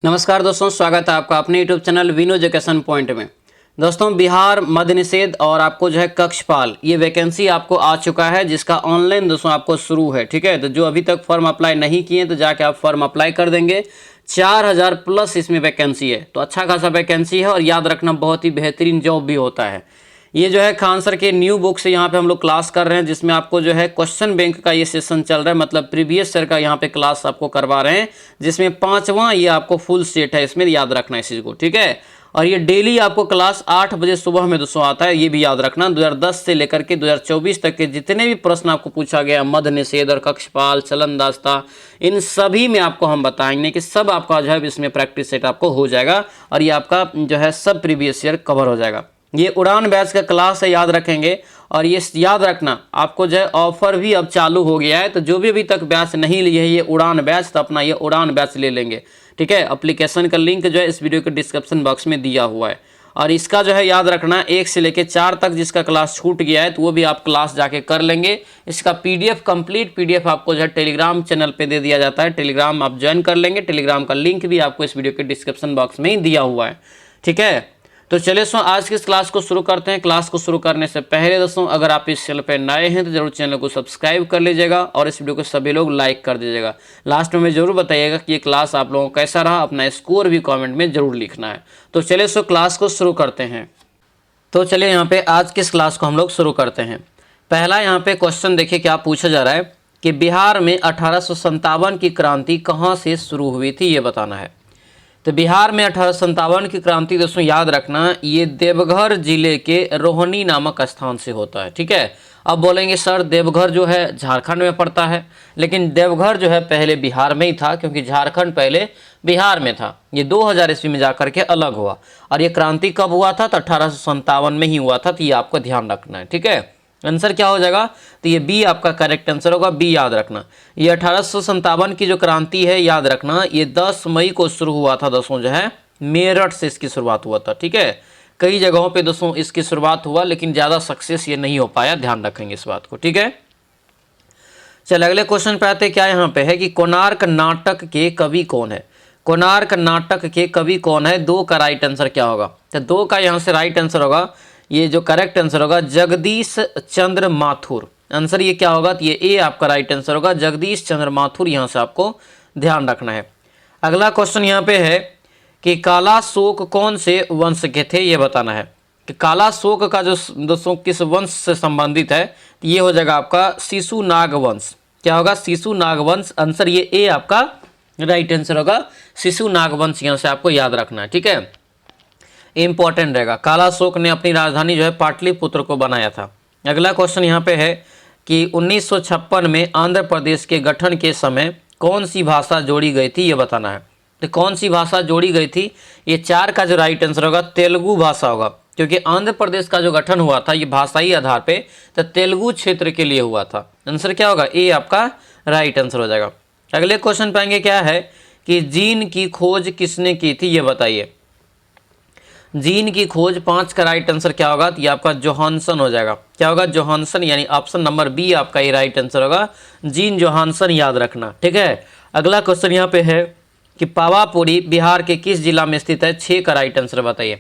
नमस्कार दोस्तों, स्वागत है आपका अपने YouTube चैनल विनो एजुकेशन पॉइंट में। दोस्तों, बिहार मद्य निषेध और आपको जो है कक्षपाल ये वैकेंसी आपको आ चुका है, जिसका ऑनलाइन दोस्तों आपको शुरू है। ठीक है, तो जो अभी तक फॉर्म अप्लाई नहीं किए तो जाके आप फॉर्म अप्लाई कर देंगे। 4000 प्लस इसमें वैकेंसी है, तो अच्छा खासा वैकेंसी है। और याद रखना, बहुत ही बेहतरीन जॉब भी होता है। ये जो है खान सर के न्यू बुक से यहाँ पे हम लोग क्लास कर रहे हैं, जिसमें आपको जो है क्वेश्चन बैंक का ये सेशन चल रहा है, मतलब प्रीवियस ईयर का यहाँ पे क्लास आपको करवा रहे हैं, जिसमें 5वां ये आपको फुल सेट है। इसमें याद रखना इस चीज़ को, ठीक है। और ये डेली आपको क्लास 8 बजे सुबह में दोस्तों आता है, ये भी याद रखना। 2010 से लेकर के 2024 तक के जितने भी प्रश्न आपको पूछा गया, मद्य निषेध और कक्षपाल चलनदास्ता, इन सभी में आपको हम बताएंगे कि सब आपका जो है इसमें प्रैक्टिस सेट आपको हो जाएगा। और ये आपका जो है सब प्रीवियस ईयर कवर हो जाएगा। ये उड़ान बैच का क्लास है, याद रखेंगे। और ये याद रखना, आपको जो है ऑफर भी अब चालू हो गया है, तो जो भी अभी तक बैच नहीं लिए है ये उड़ान बैच, तो अपना ये उड़ान बैच ले लेंगे। ठीक है, एप्लीकेशन का लिंक जो है इस वीडियो के डिस्क्रिप्शन बॉक्स में दिया हुआ है। और इसका जो है याद रखना, 1 से लेकर 4 तक जिसका क्लास छूट गया है तो वो भी आप क्लास जाके कर लेंगे। इसका पीडीएफ कंप्लीट पीडीएफ आपको जो है टेलीग्राम चैनल पे दे दिया जाता है, टेलीग्राम आप ज्वाइन कर लेंगे। टेलीग्राम का लिंक भी आपको इस वीडियो के डिस्क्रिप्शन बॉक्स में ही दिया हुआ है। ठीक है, तो चलिए दोस्तों आज की इस क्लास को शुरू करते हैं। क्लास को शुरू करने से पहले दोस्तों, अगर आप इस चैनल पर नए हैं तो जरूर चैनल को सब्सक्राइब कर लीजिएगा और इस वीडियो को सभी लोग लाइक कर दीजिएगा। लास्ट में जरूर बताइएगा कि ये क्लास आप लोगों को कैसा रहा, अपना स्कोर भी कमेंट में जरूर लिखना है। तो चलिए दोस्तों क्लास को शुरू करते हैं। तो चलिए यहाँ पे आज की इस क्लास को हम लोग शुरू करते हैं। पहला यहाँ पे क्वेश्चन देखिए क्या पूछा जा रहा है कि बिहार में 1857 की क्रांति कहाँ से शुरू हुई थी, ये बताना है। तो बिहार में 1857 की क्रांति दोस्तों याद रखना, ये देवघर जिले के रोहनी नामक स्थान से होता है। ठीक है, अब बोलेंगे सर देवघर जो है झारखंड में पड़ता है, लेकिन देवघर जो है पहले बिहार में ही था, क्योंकि झारखंड पहले बिहार में था। ये 2000 ईस्वी में जाकर के अलग हुआ। और ये क्रांति कब हुआ था, तो 1857 में ही हुआ था। तो ये आपको ध्यान रखना है। ठीक है, आंसर क्या हो जाएगा, तो ये बी आपका करेक्ट आंसर होगा। बी याद रखना, ये 1857 की जो क्रांति है याद रखना, ये 10 मई को शुरू हुआ था दोस्तों। जो है मेरठ से इसकी शुरुआत हुआ था। ठीक है, कई जगहों पे दोस्तों इसकी शुरुआत हुआ, लेकिन ज़्यादा सक्सेस ये नहीं हो पाया, ध्यान रखेंगे इस बात को। ठीक है, चल अगले क्वेश्चन पे आते। क्या यहाँ पे है कि कोणार्क नाटक के कवि कौन है। कोणार्क नाटक के कवि कौन है, 2 का राइट आंसर क्या होगा। तो 2 का यहाँ से राइट आंसर होगा, ये जो करेक्ट आंसर होगा जगदीश चंद्र माथुर। आंसर ये क्या होगा, तो ये ए आपका राइट आंसर होगा, जगदीश चंद्र माथुर। यहाँ से आपको ध्यान रखना है। अगला क्वेश्चन यहाँ पे है कि काला शोक कौन से वंश के थे, ये बताना है। कि काला शोक का जो दोस्तों किस वंश से संबंधित है, तो ये हो जाएगा आपका शिशु नाग वंश। क्या होगा, शिशु नाग वंश। आंसर ये ए आपका राइट आंसर होगा, शिशु नाग वंश। यहाँ से आपको याद रखना है। ठीक है, इंपॉर्टेंट रहेगा। काला शोक ने अपनी राजधानी जो है पाटलिपुत्र को बनाया था। अगला क्वेश्चन यहाँ पे है कि 1956 में आंध्र प्रदेश के गठन के समय कौन सी भाषा जोड़ी गई थी, ये बताना है। तो कौन सी भाषा जोड़ी गई थी, ये 4 का जो राइट आंसर होगा तेलुगु भाषा होगा, क्योंकि आंध्र प्रदेश का जो गठन हुआ था ये भाषाई आधार पे तो तेलुगु क्षेत्र के लिए हुआ था। आंसर क्या होगा, ए आपका राइट आंसर हो जाएगा। अगले क्वेश्चन पाएंगे क्या है कि जीन की खोज किसने की थी, ये बताइए। जीन की खोज 5 का राइट आंसर क्या होगा, तो ये आपका जोहानसन हो जाएगा। क्या होगा, जोहानसन, यानी ऑप्शन नंबर बी आपका ये राइट आंसर होगा, जीन जोहानसन। याद रखना। ठीक है, अगला क्वेश्चन यहाँ पे है कि पावापुरी बिहार के किस जिला में स्थित है, 6 का राइट आंसर बताइए।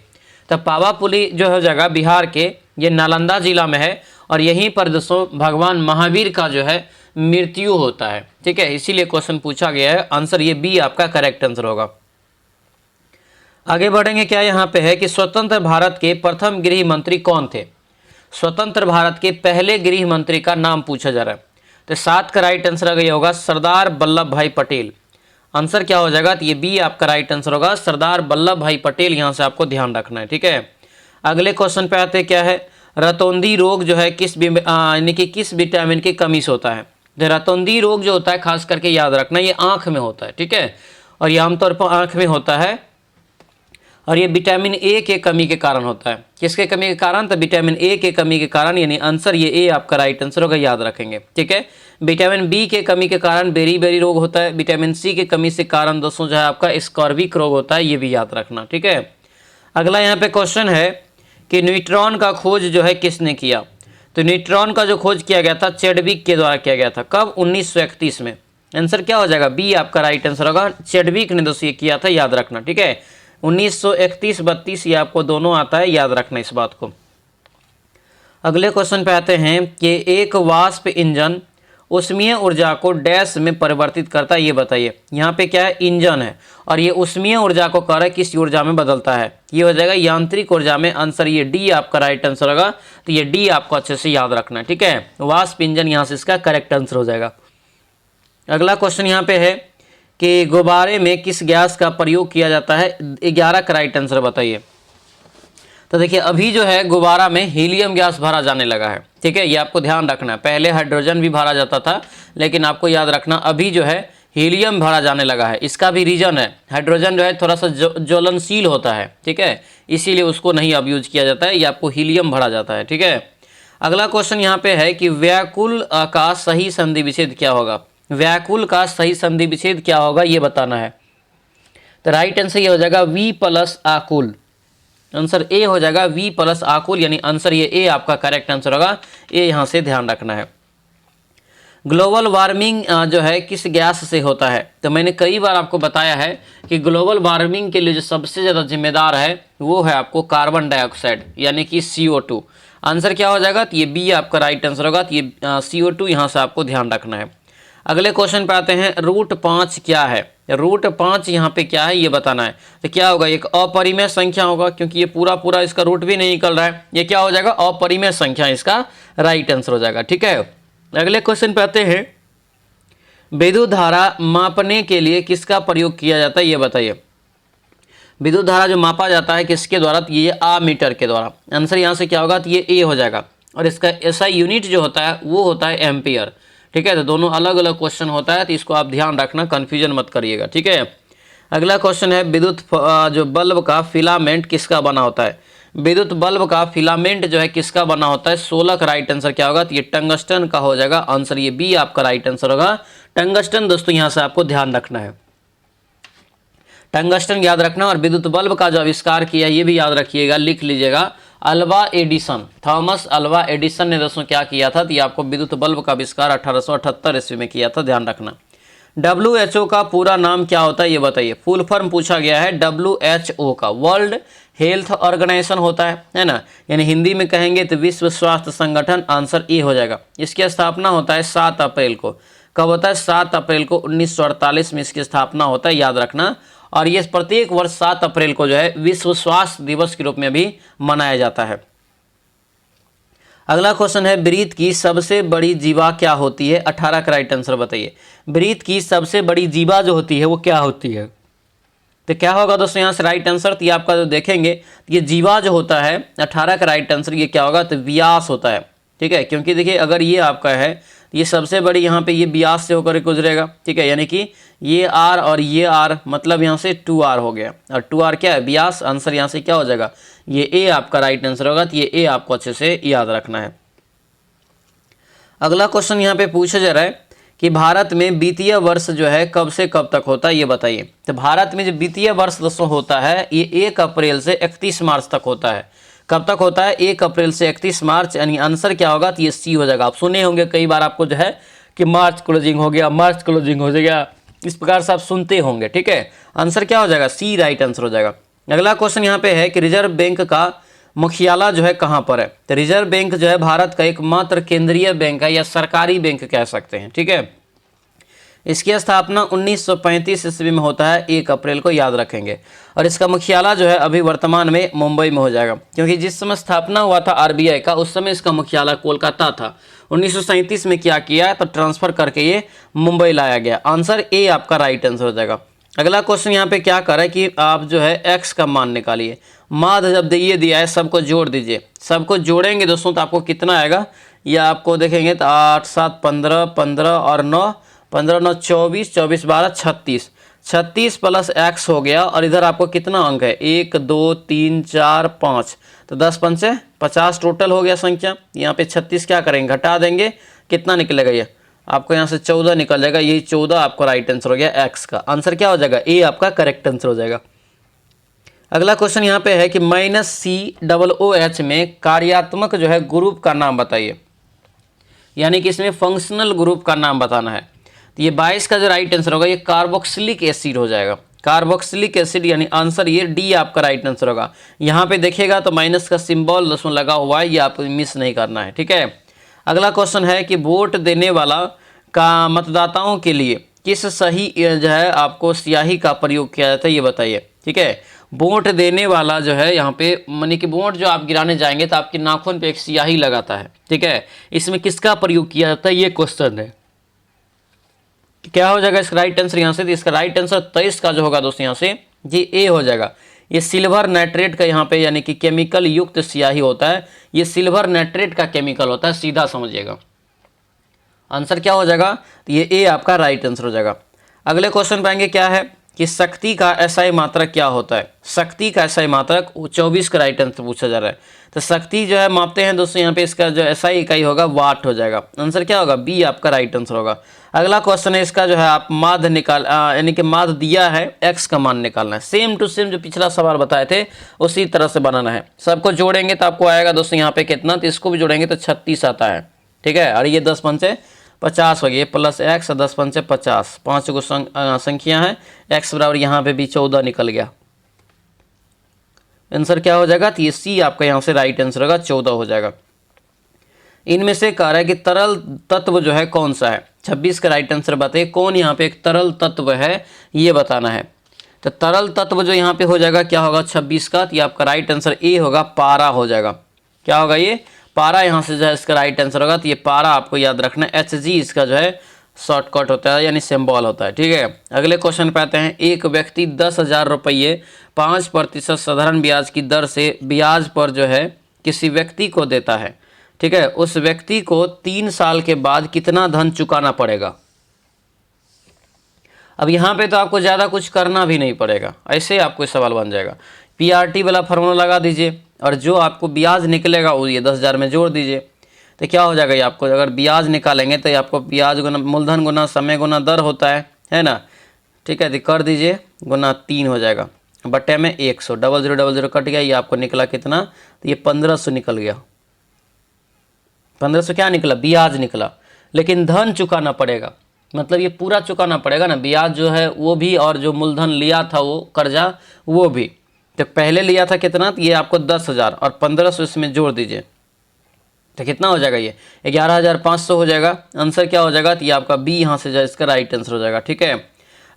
तो पावापुरी जो हो जाएगा बिहार के, ये नालंदा जिला में है, और यहीं पर दोस्तों भगवान महावीर का जो है मृत्यु होता है। ठीक है, इसीलिए क्वेश्चन पूछा गया है। आंसर ये बी आपका करेक्ट आंसर होगा। आगे बढ़ेंगे। क्या यहाँ पे है कि स्वतंत्र भारत के प्रथम गृह मंत्री कौन थे। स्वतंत्र भारत के पहले गृह मंत्री का नाम पूछा जा रहा है। तो 7 का राइट आंसर अगर होगा सरदार वल्लभ भाई पटेल। आंसर क्या हो जाएगा, तो ये बी आपका राइट आंसर होगा, सरदार वल्लभ भाई पटेल। यहाँ से आपको ध्यान रखना है। ठीक है, अगले क्वेश्चन पे आते क्या है, रतौंधी रोग जो है किस यानी कि किस विटामिन की कमी से होता है। तो रतौंधी रोग जो होता है खास करके याद रखना, ये आँख में होता है। ठीक है, और ये आमतौर पर आँख में होता है, और ये विटामिन ए के कमी के कारण होता है। किसके कमी के कारण, तो विटामिन ए के कमी के कारण, यानी आंसर ये ए आपका राइट आंसर होगा। याद रखेंगे। ठीक है, विटामिन बी के कमी के कारण बेरी रोग होता है। विटामिन सी के कमी से कारण दोस्तों जो है आपका स्कॉर्बिक रोग होता है, ये भी याद रखना। ठीक है, अगला यहाँ पे क्वेश्चन है कि न्यूट्रॉन का खोज जो है किसने किया। तो न्यूट्रॉन का जो खोज किया गया था चैडविक के द्वारा किया गया था। कब, 1931 में। आंसर क्या हो जाएगा, बी आपका राइट आंसर होगा। चैडविक ने दोस्तों ये किया था, याद रखना, ठीक है। 1931-32 ये आपको दोनों आता है, याद रखना इस बात को। अगले क्वेश्चन पे आते हैं कि एक वाष्प इंजन ऊष्मीय ऊर्जा को डैश में परिवर्तित करता है, ये बताइए। यहाँ पे क्या है, इंजन है और ये ऊष्मीय ऊर्जा को कार्य किस ऊर्जा में बदलता है, ये हो जाएगा यांत्रिक ऊर्जा में। आंसर ये डी आपका राइट आंसर होगा। तो ये डी आपको अच्छे से याद रखना है, ठीक है। वाष्प इंजन यहाँ से इसका करेक्ट आंसर हो जाएगा। अगला क्वेश्चन यहाँ पे है कि गुब्बारे में किस गैस का प्रयोग किया जाता है, 11 का राइट आंसर बताइए। तो देखिए अभी जो है गुब्बारा में हीलियम गैस भरा जाने लगा है, ठीक है, ये आपको ध्यान रखना है। पहले हाइड्रोजन भी भरा जाता था, लेकिन आपको याद रखना अभी जो है हीलियम भरा जाने लगा है। इसका भी रीजन है, हाइड्रोजन जो है थोड़ा सा ज्वलनशील होता है, ठीक है, इसीलिए उसको नहीं अब यूज किया जाता है, ये आपको हीलियम भरा जाता है, ठीक है। अगला क्वेश्चन यहाँ पे है कि व्याकुल का सही संधि विच्छेद क्या होगा। व्याकुल का सही संधि विच्छेद क्या होगा, ये बताना है। तो राइट आंसर ये हो जाएगा वी प्लस आकुल। आंसर ए हो जाएगा वी प्लस आकुल, यानी आंसर ये ए आपका करेक्ट आंसर होगा। ए यहाँ से ध्यान रखना है। ग्लोबल वार्मिंग जो है किस गैस से होता है, तो मैंने कई बार आपको बताया है कि ग्लोबल वार्मिंग के लिए जो सबसे ज़्यादा जिम्मेदार है वो है आपको कार्बन डाइऑक्साइड, यानी कि CO2। आंसर क्या हो जाएगा, तो ये बी आपका राइट आंसर होगा। तो ये CO2 यहाँ से आपको ध्यान रखना है। अगले क्वेश्चन पे आते हैं, रूट 5 क्या है। रूट 5 यहाँ पे क्या है ये बताना है। तो क्या होगा, एक अपरिमेय संख्या होगा, क्योंकि ये पूरा इसका रूट भी नहीं निकल रहा है। ये क्या हो जाएगा, अपरिमेय संख्या, इसका राइट आंसर हो जाएगा, ठीक है। अगले क्वेश्चन पे आते हैं, विद्युत धारा मापने के लिए किसका प्रयोग किया जाता है, ये बताइए। विद्युत धारा जो मापा जाता है किसके द्वारा, तो ये आमीटर के द्वारा। आंसर यहाँ से क्या होगा, तो ये ए हो जाएगा। और इसका SI यूनिट जो होता है वो होता है एम्पियर, ठीक है। तो दोनों अलग अलग क्वेश्चन होता है, तो इसको आप ध्यान रखना, कन्फ्यूजन मत करिएगा, ठीक है। अगला क्वेश्चन है, विद्युत जो बल्ब का फिलामेंट किसका बना होता है। विद्युत बल्ब का फिलामेंट जो है किसका बना होता है, 16 का राइट आंसर क्या होगा, तो ये टंगस्टन का हो जाएगा। आंसर ये बी आपका राइट आंसर होगा, टंगस्टन। दोस्तों यहाँ से आपको ध्यान रखना है, टंगस्टन याद रखना। और विद्युत बल्ब का जो आविष्कार किया ये भी याद रखिएगा, लिख लीजिएगा, Alva Edison. Thomas Alva Edison ने दोस्तों क्या किया था, तो ये आपको विद्युत बल्ब का आविष्कार 1878 ईस्वी में किया था, ध्यान रखना। WHO का पूरा नाम क्या होता है, ये बताइए। फुल फॉर्म पूछा गया है WHO का, वर्ल्ड हेल्थ ऑर्गेनाइजेशन होता है ना, यानी हिंदी में कहेंगे तो विश्व स्वास्थ्य संगठन। आंसर ए हो जाएगा। इसकी स्थापना होता है 7 अप्रैल को। कब होता है, 7 अप्रैल को 1948 में इसकी स्थापना होता है, याद रखना। और ये प्रत्येक वर्ष 7 अप्रैल को जो है विश्व स्वास्थ्य दिवस के रूप में भी मनाया जाता है। अगला क्वेश्चन है, वृत्त की सबसे बड़ी जीवा क्या होती है, 18 का राइट आंसर बताइए। वृत्त की सबसे बड़ी जीवा जो होती है वो क्या होती है, तो क्या होगा दोस्तों यहाँ से राइट आंसर। तो ये आपका जो देखेंगे ये जीवा जो होता है, 18 का राइट आंसर ये क्या होगा, तो व्यास होता है, ठीक है। क्योंकि देखिए अगर ये आपका है तो ये सबसे बड़ी यहाँ पे ये व्यास से होकर गुजरेगा, ठीक है, यानी कि ये आर और ये आर, मतलब यहाँ से 2r हो गया। और 2r क्या है, व्यास। आंसर यहाँ से क्या हो जाएगा, ये ए आपका राइट आंसर होगा। तो ये ए आपको अच्छे से याद रखना है। अगला क्वेश्चन यहाँ पे पूछा जा रहा है कि भारत में वित्तीय वर्ष जो है कब से कब तक होता है, ये बताइए। तो भारत में जो वित्तीय वर्ष दोस्तों होता है ये 1 अप्रैल से 31 मार्च तक होता है। कब तक होता है, 1 अप्रैल से 31 मार्च, यानी आंसर क्या होगा, तो ये सी हो जाएगा। आप सुने होंगे कई बार आपको जो है कि मार्च क्लोजिंग हो गया, मार्च क्लोजिंग हो जाएगा, इस प्रकार से आप सुनते होंगे, ठीक है। आंसर क्या हो जाएगा, सी राइट आंसर हो जाएगा। अगला क्वेश्चन यहाँ पे है कि रिजर्व बैंक का मुख्यालय जो है कहाँ पर है। तो रिजर्व बैंक जो है भारत का एकमात्र केंद्रीय बैंक है, या सरकारी बैंक कह सकते हैं, ठीक है। इसकी स्थापना 1935 ईस्वी में होता है, 1 अप्रैल को, याद रखेंगे। और इसका मुख्यालय जो है अभी वर्तमान में मुंबई में हो जाएगा, क्योंकि जिस समय स्थापना हुआ था RBI का उस समय इसका मुख्यालय कोलकाता था। 1937 में क्या किया तो ट्रांसफर करके ये मुंबई लाया गया। आंसर ए आपका राइट आंसर हो जाएगा। अगला क्वेश्चन यहाँ पे क्या कर रहा है कि आप जो है x का मान निकालिए। माध्य जब ये दिया है सबको जोड़ दीजिए, सबको जोड़ेंगे दोस्तों तो आपको कितना आएगा, या आपको देखेंगे तो 8 7 15 15 और 9 15 9 24 24 12 36 36 प्लस x हो गया। और इधर आपको कितना अंक है, 1 2 3 4 5, तो 10 पंचे 50 टोटल हो गया संख्या। यहाँ पे 36 क्या करेंगे, घटा देंगे, कितना निकलेगा, ये आपको यहाँ से 14 निकल जाएगा। यही 14 आपको राइट आंसर हो गया x का। आंसर क्या हो जाएगा, ए आपका करेक्ट आंसर हो जाएगा। अगला क्वेश्चन यहाँ पे है कि -COOH में कार्यात्मक जो है ग्रुप का नाम बताइए, यानी कि इसमें फंक्शनल ग्रुप का नाम बताना है। तो ये 22 का जो राइट आंसर होगा ये कार्बोक्सिलिक एसिड हो जाएगा। कार्बोक्सिलिक एसिड यानी आंसर ये डी आपका राइट आंसर होगा। यहाँ पे देखिएगा तो माइनस का सिंबल उसमें लगा हुआ है, ये आपको मिस नहीं करना है, ठीक है। अगला क्वेश्चन है कि वोट देने वाला का मतदाताओं के लिए किस सही जो है आपको स्याही का प्रयोग किया जाता है ये बताइए, ठीक है। वोट देने वाला जो है यहाँ पे माने कि वोट जो आप गिराने जाएंगे तो आपके नाखून पे एक स्याही लगाता है, ठीक है। इसमें किसका प्रयोग किया जाता है ये क्वेश्चन है। क्या हो जाएगा इसका राइट आंसर यहाँ से, तो इसका राइट आंसर 23 का जो होगा दोस्तों यहाँ से जी ए हो जाएगा। ये सिल्वर नाइट्रेट का यहाँ पे यानी कि केमिकल युक्त स्याही होता है, ये सिल्वर नाइट्रेट का केमिकल होता है, सीधा समझिएगा। आंसर क्या हो जाएगा, तो ये ए आपका राइट आंसर हो जाएगा। अगले क्वेश्चन पाएंगे क्या है कि शक्ति का एसआई मात्रक क्या होता है। शक्ति का एसआई मात्रक 24 का राइट आंसर पूछा जा रहा है। तो शक्ति जो है मापते हैं दोस्तों यहाँ पे, इसका जो एसआई इकाई होगा वाट हो जाएगा। आंसर क्या होगा, बी आपका राइट आंसर होगा। अगला क्वेश्चन है इसका जो है आप माध्य निकाल यानी कि माध्य दिया है, एक्स का मान निकालना है। सेम टू सेम जो पिछला सवाल बताए थे उसी तरह से बनाना है। सबको जोड़ेंगे तो आपको आएगा दोस्तों यहाँ पे कितना, तो इसको भी जोड़ेंगे तो 36 आता है, ठीक है। और ये 10 पंचे 50 हो गया, प्लस एक्स 10 पंचे 50, 5 गो संख्या है, एक्स बराबर यहाँ पे भी 14 निकल गया। आंसर क्या हो जाएगा, तो ये सी आपका यहाँ से राइट आंसर होगा, 14 हो जाएगा। इनमें से कह रहा है कि तरल तत्व जो है कौन सा है। 26 का राइट आंसर बताइए कौन यहाँ पे एक तरल तत्व है ये बताना है। तो तरल तत्व जो यहाँ पे हो जाएगा क्या होगा 26 का, तो ये आपका राइट आंसर ए होगा, पारा हो जाएगा। क्या होगा ये, पारा यहाँ से जो है इसका राइट आंसर होगा। तो ये पारा आपको याद रखना है, HG इसका जो है शॉर्टकट होता है यानी सिंबल होता है, ठीक है। अगले क्वेश्चन पे आते हैं। एक व्यक्ति 10,000 रुपये 5% साधारण ब्याज की दर से ब्याज पर जो है किसी व्यक्ति को देता है, ठीक है। उस व्यक्ति को 3 साल के बाद कितना धन चुकाना पड़ेगा। अब यहाँ पे तो आपको ज़्यादा कुछ करना भी नहीं पड़ेगा, ऐसे आपको सवाल बन जाएगा। PRT वाला फार्मूला लगा दीजिए और जो आपको ब्याज निकलेगा वो ये 10,000 में जोड़ दीजिए। तो क्या हो जाएगा ये आपको, अगर ब्याज निकालेंगे तो आपको ब्याज गुना मूलधन गुना समय गुना दर होता है ना, ठीक है। तो कर दीजिए गुना 3 हो जाएगा, बट्टे में 100, 0000 कट गया, ये आपको निकला कितना, तो ये 1500 निकल गया। 1500 क्या निकला, ब्याज निकला। लेकिन धन चुकाना पड़ेगा, मतलब ये पूरा चुकाना पड़ेगा ना, ब्याज जो है वो भी और जो मूलधन लिया था वो कर्जा वो भी। तो पहले लिया था कितना, तो ये आपको 10,000 और 1500 इसमें जोड़ दीजिए तो कितना हो जाएगा, ये 11,500 हो जाएगा। आंसर क्या हो जाएगा, तो ये आपका बी यहाँ से जो इसका राइट आंसर हो जाएगा, ठीक है।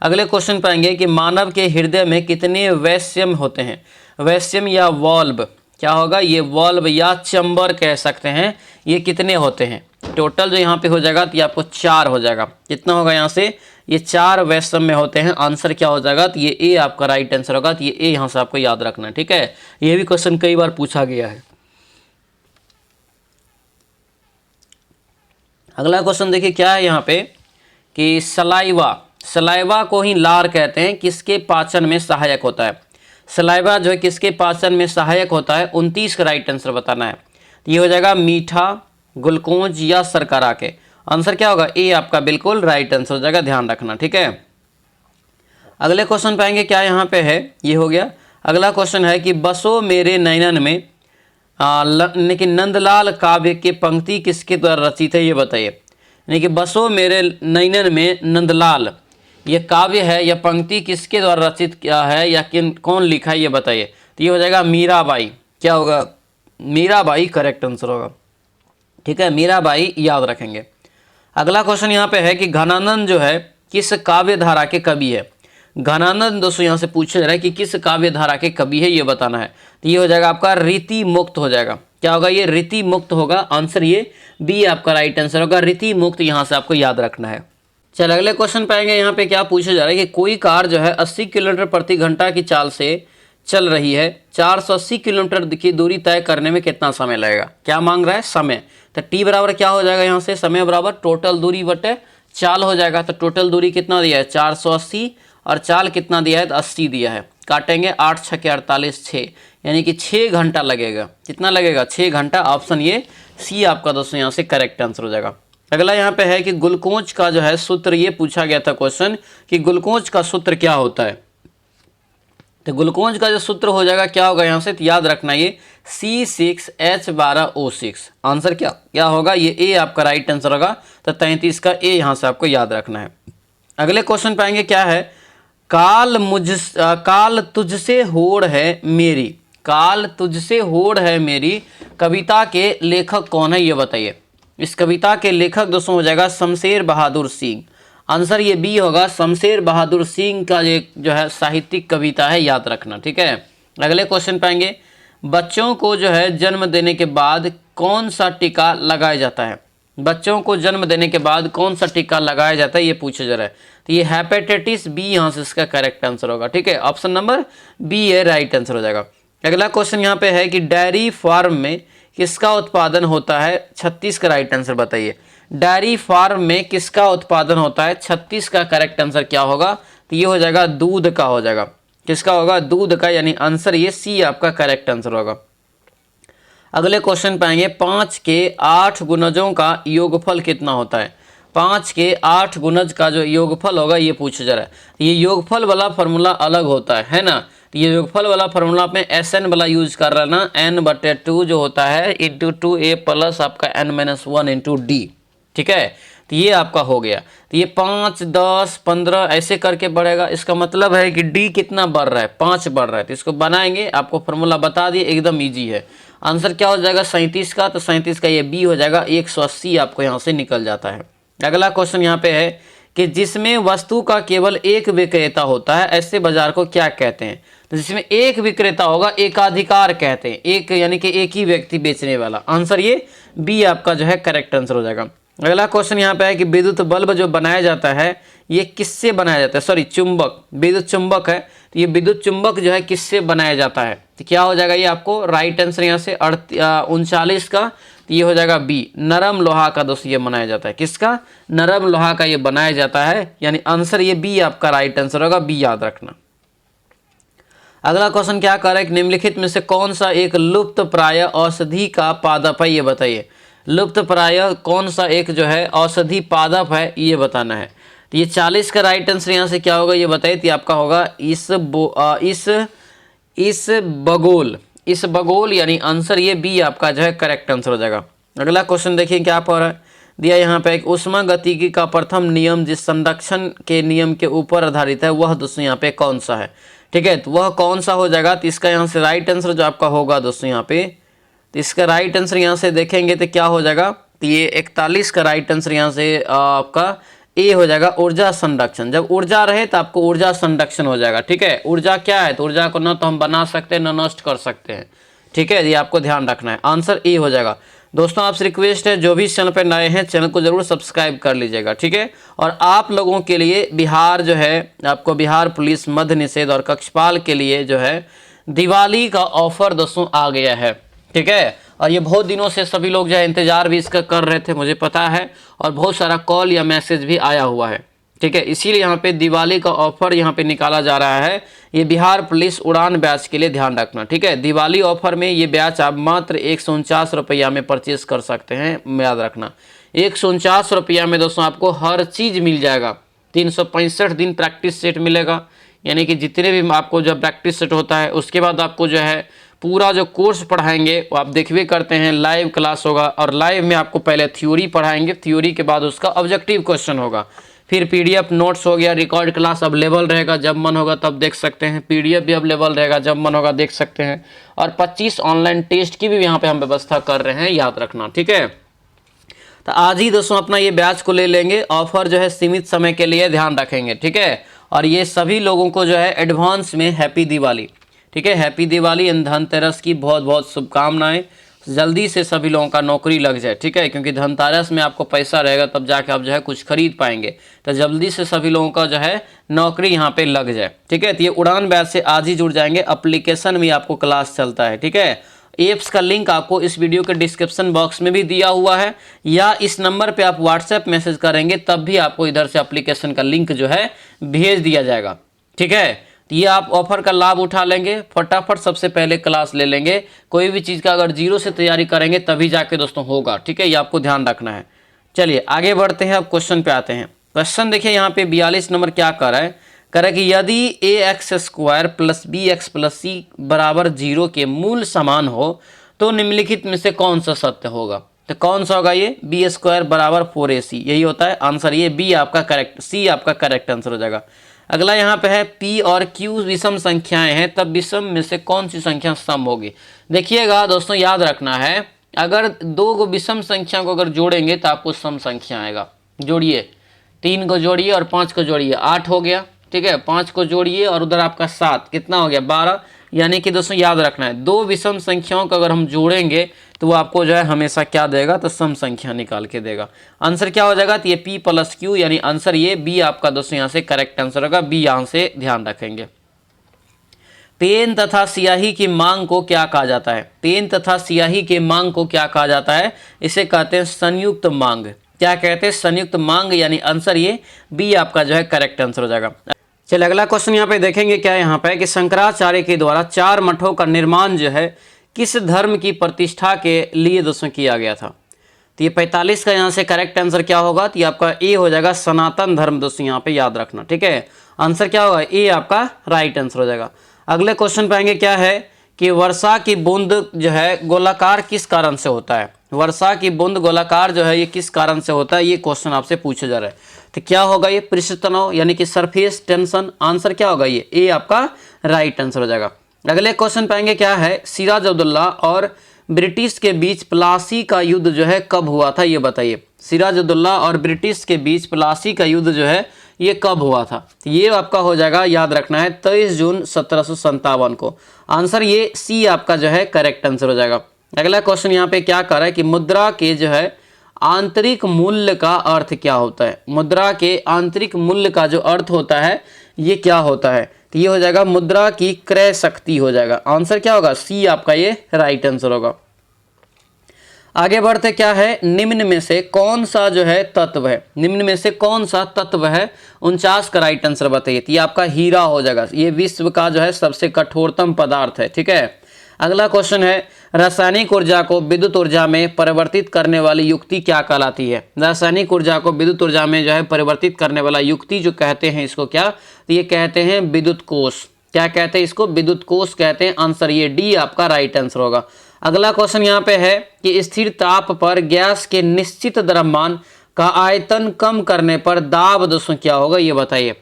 अगले क्वेश्चन पाएंगे कि मानव के हृदय में कितने वैश्यम होते हैं। वैश्यम या वॉल्व क्या होगा, ये वॉल्व या चैम्बर कह सकते हैं, ये कितने होते हैं। टोटल जो यहाँ पे हो जाएगा तो ये आपको 4 हो जाएगा। कितना होगा यहाँ से, ये 4 वैश्यम में होते हैं। आंसर क्या हो जाएगा, तो ये ए आपका राइट आंसर होगा। तो ये ए यहाँ से आपको याद रखना है, ठीक है। ये भी क्वेश्चन कई बार पूछा गया है। अगला क्वेश्चन देखिए क्या है यहाँ पे कि सलाइवा को ही लार कहते हैं, किसके पाचन में सहायक होता है। सलाइवा जो है किसके पाचन में सहायक होता है, 29 का राइट आंसर बताना है। तो ये हो जाएगा मीठा, ग्लूकोज या शर्करा के। आंसर क्या होगा, ए आपका बिल्कुल राइट आंसर हो जाएगा, ध्यान रखना, ठीक है। अगले क्वेश्चन पाएंगे क्या यहाँ पे है, ये हो गया। अगला क्वेश्चन है कि बसो मेरे नयनन में लेकिन नंदलाल काव्य की पंक्ति किसके द्वारा रचित है ये बताइए। यानी कि बसो मेरे नयनन में नंदलाल ये काव्य है या पंक्ति किसके द्वारा रचित किया है या कौन लिखा है ये बताइए। तो ये हो जाएगा मीराबाई। क्या होगा, मीराबाई करेक्ट आंसर होगा, ठीक है। मीराबाई याद रखेंगे। अगला क्वेश्चन यहाँ पे है कि घनानंद जो है किस काव्य धारा के कवि है। घनानंद दोस्तों यहाँ से पूछा जा रहा है कि किस काव्य धारा के कवि है ये बताना है। तो ये हो जाएगा आपका रीति मुक्त हो जाएगा। क्या होगा, ये रीति मुक्त होगा। आंसर ये बी आपका राइट आंसर होगा, रीति मुक्त यहाँ से आपको याद रखना है। चल अगले क्वेश्चन पाएंगे यहाँ पे क्या पूछा जा रहा है कि कोई कार जो है 80 किलोमीटर प्रति घंटा की चाल से चल रही है, 480 किलोमीटर की दूरी तय करने में कितना समय लगेगा। क्या मांग रहा है, समय। तो टी बराबर क्या हो जाएगा यहाँ से, समय बराबर टोटल दूरी बटे चाल हो जाएगा। तो टोटल दूरी कितना दिया है 480 और चाल कितना दिया है तो 80 दिया है। काटेंगे 8 × 6 = 48, 6 यानी कि 6 घंटा लगेगा। कितना लगेगा, 6 घंटा। ऑप्शन ये सी आपका दोस्तों यहाँ से करेक्ट आंसर हो जाएगा। अगला यहाँ पे है कि ग्लूकोज का जो है सूत्र, ये पूछा गया था क्वेश्चन कि ग्लूकोज का सूत्र क्या होता है। तो ग्लूकोज का जो सूत्र हो जाएगा क्या होगा यहाँ से, तो याद रखना ये C6H12O6। आंसर क्या क्या होगा, ये ए आपका राइट आंसर होगा। तो 33 का ए यहाँ से आपको याद रखना है। अगले क्वेश्चन पे आएंगे, क्या है, काल तुझसे होड़ है मेरी, काल तुझसे होड़ है मेरी कविता के लेखक कौन है, ये बताइए। इस कविता के लेखक दोस्तों हो जाएगा शमशेर बहादुर सिंह। आंसर ये बी होगा, शमशेर बहादुर सिंह का ये जो है साहित्यिक कविता है, याद रखना, ठीक है। अगले क्वेश्चन पाएंगे, बच्चों को जो है जन्म देने के बाद कौन सा टीका लगाया जाता है, बच्चों को जन्म देने के बाद कौन सा टीका लगाया जाता है, ये पूछा जा रहा है। तो ये हेपेटाइटिस बी यहाँ से इसका करेक्ट आंसर होगा, ठीक है। ऑप्शन नंबर बी है राइट आंसर हो जाएगा। अगला क्वेश्चन यहाँ पे है कि डेयरी फार्म में किसका उत्पादन होता है, 36 का राइट आंसर बताइए। डेयरी फार्म में किसका उत्पादन होता है, 36 का करेक्ट आंसर क्या होगा, तो ये हो जाएगा दूध का हो जाएगा। किसका होगा, दूध का, यानी आंसर ये सी आपका करेक्ट आंसर होगा। अगले क्वेश्चन पाएंगे, 5 के 8 गुणजों का योगफल कितना होता है, 5 के 8 गुणज का जो योगफल होगा ये पूछा जा रहा है। ये योगफल वाला फॉर्मूला अलग होता है ना, ये योगफल वाला फॉर्मूला में SN वाला यूज कर रहा है ना, n/2 जो होता है इंटू 2a प्लस आपका n-1 इंटू डी, ठीक है। तो ये आपका हो गया। तो ये 5, 10, 15 ऐसे करके बढ़ेगा। इसका मतलब है कि डी कितना बढ़ रहा है, 5 बढ़ रहा है। तो इसको बनाएंगे, आपको फॉर्मूला बता दिए, एकदम ईजी है। आंसर क्या हो जाएगा, 37 का। तो 37 का ये बी हो जाएगा, 180 आपको यहाँ से निकल जाता है। अगला क्वेश्चन यहाँ पे है कि जिसमें वस्तु का केवल एक विक्रेता होता है ऐसे बाजार को क्या कहते हैं। तो जिसमें एक विक्रेता होगा एकाधिकार कहते हैं, एक यानी कि एक ही व्यक्ति बेचने वाला। आंसर ये बी आपका जो है करेक्ट आंसर हो जाएगा। अगला क्वेश्चन यहाँ पे है कि विद्युत बल्ब जो बनाया जाता है ये किससे बनाया जाता है, सॉरी चुंबक, विद्युत चुंबक है। तो ये विद्युत चुंबक जो है किससे बनाया जाता है, तो क्या हो जाएगा ये आपको राइट आंसर यहाँ से 39 का। तो ये हो जाएगा बी, नरम लोहा का दोस्तों ये बनाया जाता है। किसका, नरम लोहा का ये बनाया जाता है, यानी आंसर ये बी आपका राइट आंसर होगा, बी याद रखना। अगला क्वेश्चन क्या कर रहा है, निम्नलिखित में से कौन सा एक लुप्त प्राय औषधि का पादप है, ये बताइए। लुप्त प्राय कौन सा एक जो है औषधि पादप है, ये बताना है। तो ये 40 का राइट आंसर यहाँ से क्या होगा ये बताइए। तो आपका होगा इस बगोल, यानी आंसर ये बी आपका जो है करेक्ट आंसर हो जाएगा। अगला क्वेश्चन देखिए क्या पढ़ रहा है, दिया यहाँ पे एक ऊष्मागतिकी का प्रथम नियम जिस संरक्षण के नियम के ऊपर आधारित है वह दोस्तों यहाँ पे कौन सा है, ठीक है। तो वह कौन सा हो जाएगा, तो इसका यहाँ से राइट आंसर जो आपका होगा दोस्तों यहाँ पे, तो इसका राइट आंसर यहाँ से देखेंगे तो क्या हो जाएगा, तो ये 41 का राइट आंसर यहाँ से आपका ए हो जाएगा, ऊर्जा संरक्षण। जब ऊर्जा रहे तो आपको ऊर्जा संरक्षण हो जाएगा, ठीक है। ऊर्जा क्या है, तो ऊर्जा को न तो हम बना सकते हैं न नष्ट कर सकते हैं, ठीक है। ये आपको ध्यान रखना है, आंसर ए हो जाएगा। दोस्तों आपसे रिक्वेस्ट है जो भी चैनल पर नए हैं चैनल को जरूर सब्सक्राइब कर लीजिएगा, ठीक है। और आप लोगों के लिए बिहार जो है आपको बिहार पुलिस मद्य निषेध और कक्षपाल के लिए जो है दिवाली का ऑफर दोस्तों आ गया है, ठीक है। और ये बहुत दिनों से सभी लोग जो है इंतजार भी इसका कर रहे थे, मुझे पता है, और बहुत सारा कॉल या मैसेज भी आया हुआ है, ठीक है। इसीलिए यहाँ पे दिवाली का ऑफर यहाँ पे निकाला जा रहा है। ये बिहार पुलिस उड़ान बैच के लिए ध्यान रखना, ठीक है। दिवाली ऑफर में ये बैच आप मात्र 149 रुपया में परचेज कर सकते हैं, याद रखना। 149 रुपया में दोस्तों आपको हर चीज़ मिल जाएगा। 365 दिन प्रैक्टिस सेट मिलेगा, यानी कि जितने भी आपको जब प्रैक्टिस सेट होता है उसके बाद आपको जो है पूरा जो कोर्स पढ़ाएंगे वो आप देखिए करते हैं, लाइव क्लास होगा। और लाइव में आपको पहले थ्योरी पढ़ाएंगे, थ्योरी के बाद उसका ऑब्जेक्टिव क्वेश्चन होगा, फिर PDF नोट्स हो गया, रिकॉर्ड क्लास अवेलेबल रहेगा, जब मन होगा तब देख सकते हैं, PDF भी अवेलेबल रहेगा, जब मन होगा देख सकते हैं। और 25 ऑनलाइन टेस्ट की भी यहाँ पे हम व्यवस्था कर रहे हैं, याद रखना, ठीक है। तो आज ही दोस्तों अपना ये बैच को ले लेंगे, ऑफर जो है सीमित समय के लिए, ध्यान रखेंगे, ठीक है। और ये सभी लोगों को जो है एडवांस में हैप्पी दिवाली, ठीक है। हैप्पी दिवाली एंड धनतेरस की बहुत बहुत शुभकामनाएं। जल्दी से सभी लोगों का नौकरी लग जाए, ठीक है, क्योंकि धनतेरस में आपको पैसा रहेगा तब जाके आप जो है कुछ खरीद पाएंगे। तो जल्दी से सभी लोगों का जो है नौकरी यहाँ पे लग जाए, ठीक है। तो ये उड़ान बैच से आज ही जुड़ जाएंगे। एप्लीकेशन में आपको क्लास चलता है, ठीक है। एप्स का लिंक आपको इस वीडियो के डिस्क्रिप्शन बॉक्स में भी दिया हुआ है, या इस नंबर पे आप व्हाट्सएप मैसेज करेंगे तब भी आपको इधर से एप्लीकेशन का लिंक जो है भेज दिया जाएगा, ठीक है। तो ये आप ऑफर का लाभ उठा लेंगे, फटाफट सबसे पहले क्लास ले लेंगे। कोई भी चीज़ का अगर जीरो से तैयारी करेंगे तभी जाके दोस्तों होगा, ठीक है। ये आपको ध्यान रखना है। चलिए आगे बढ़ते हैं, अब क्वेश्चन पे आते हैं। क्वेश्चन देखिए यहाँ पे 42 नंबर क्या कर रहा है, कह रहा है कि यदि A X square plus B X plus C बराबर 0 के मूल समान हो तो निम्नलिखित में से कौन सा सत्य होगा। तो कौन सा होगा ये, बी स्क्वायर बराबर 4ac, यही होता है आंसर। ये बी आपका करेक्ट, सी आपका करेक्ट आंसर हो जाएगा। अगला यहाँ पे है पी और क्यू विषम संख्याएं हैं तब विषम में से कौन सी संख्या सम होगी। देखिएगा दोस्तों, याद रखना है, अगर दो को विषम संख्या को अगर जोड़ेंगे तो आपको सम संख्या आएगा। जोड़िए, 3 को जोड़िए और 5 को जोड़िए, 8 हो गया, ठीक है। 5 को जोड़िए और उधर आपका 7, कितना हो गया, 12। यानी कि दोस्तों याद रखना है, दो विषम संख्याओं को अगर हम जोड़ेंगे तो वो आपको जो है हमेशा क्या देगा, तो सम संख्या निकाल के देगा। आंसर क्या हो जाएगा, तो ये पी प्लस क्यू, यानी आंसर ये बी आपका दोस्तों यहाँ से करेक्ट आंसर होगा। बी यहाँ से ध्यान रखेंगे। पेन तथा स्याही की मांग को क्या कहा जाता है। पेन तथा स्याही की मांग को क्या कहा जाता है, इसे कहते हैं संयुक्त मांग। क्या कहते हैं, संयुक्त मांग, यानी आंसर ये बी आपका जो है करेक्ट आंसर हो जाएगा। चलिए अगला क्वेश्चन यहाँ पे देखेंगे, क्या यहाँ पे कि शंकराचार्य के द्वारा 4 मठों का निर्माण जो है किस धर्म की प्रतिष्ठा के लिए दोस्तों किया गया था। तो ये 45 का यहाँ से करेक्ट आंसर क्या होगा, तो ये आपका ए हो जाएगा, सनातन धर्म। दोस्तों यहाँ पे याद रखना, ठीक है। आंसर क्या होगा, ए आपका राइट आंसर हो जाएगा। अगले क्वेश्चन पे आएंगे, क्या है कि वर्षा की बूंद जो है गोलाकार किस कारण से होता है। वर्षा की बूंद गोलाकार जो है ये किस कारण से होता है, ये क्वेश्चन आपसे पूछा जा रहा है। तो क्या होगा, ये पृष्ठ तनाव यानी कि सरफेस टेंशन। आंसर क्या होगा, ये ए आपका राइट आंसर हो जाएगा। अगले क्वेश्चन पाएंगे, क्या है सिराजुद्दौला और ब्रिटिश के बीच प्लासी का युद्ध जो है कब हुआ था, ये बताइए। सिराजुद्दौला और ब्रिटिश के बीच प्लासी का युद्ध जो है ये कब हुआ था। तो ये आपका हो जाएगा, याद रखना है, 23 जून 1757 को। आंसर ये सी आपका जो है करेक्ट आंसर हो जाएगा। अगला क्वेश्चन यहाँ पे क्या कर रहा है कि मुद्रा के जो है आंतरिक मूल्य का अर्थ क्या होता है। मुद्रा के आंतरिक मूल्य का जो अर्थ होता है ये क्या होता है, तो ये हो जाएगा मुद्रा की क्रय शक्ति हो जाएगा। आंसर क्या होगा, सी आपका ये राइट आंसर होगा। आगे बढ़ते, क्या है निम्न में से कौन सा जो है तत्व है, निम्न में से कौन सा तत्व है 49 का राइट आंसर बताइए। तो ये आपका हीरा हो जाएगा, ये विश्व का जो है सबसे कठोरतम पदार्थ है, ठीक है। अगला क्वेश्चन है रासायनिक ऊर्जा को विद्युत ऊर्जा में परिवर्तित करने वाली युक्ति क्या कहलाती है। रासायनिक ऊर्जा को विद्युत ऊर्जा में जो है परिवर्तित करने वाला युक्ति जो कहते हैं इसको क्या, तो ये कहते हैं विद्युत कोष। क्या कहते हैं इसको, विद्युत कोष कहते हैं। आंसर ये डी आपका राइट आंसर होगा। अगला क्वेश्चन यहाँ पे है कि स्थिर ताप पर गैस के निश्चित द्रव्यमान का आयतन कम करने पर दाब दोस्तों क्या होगा, ये बताइए।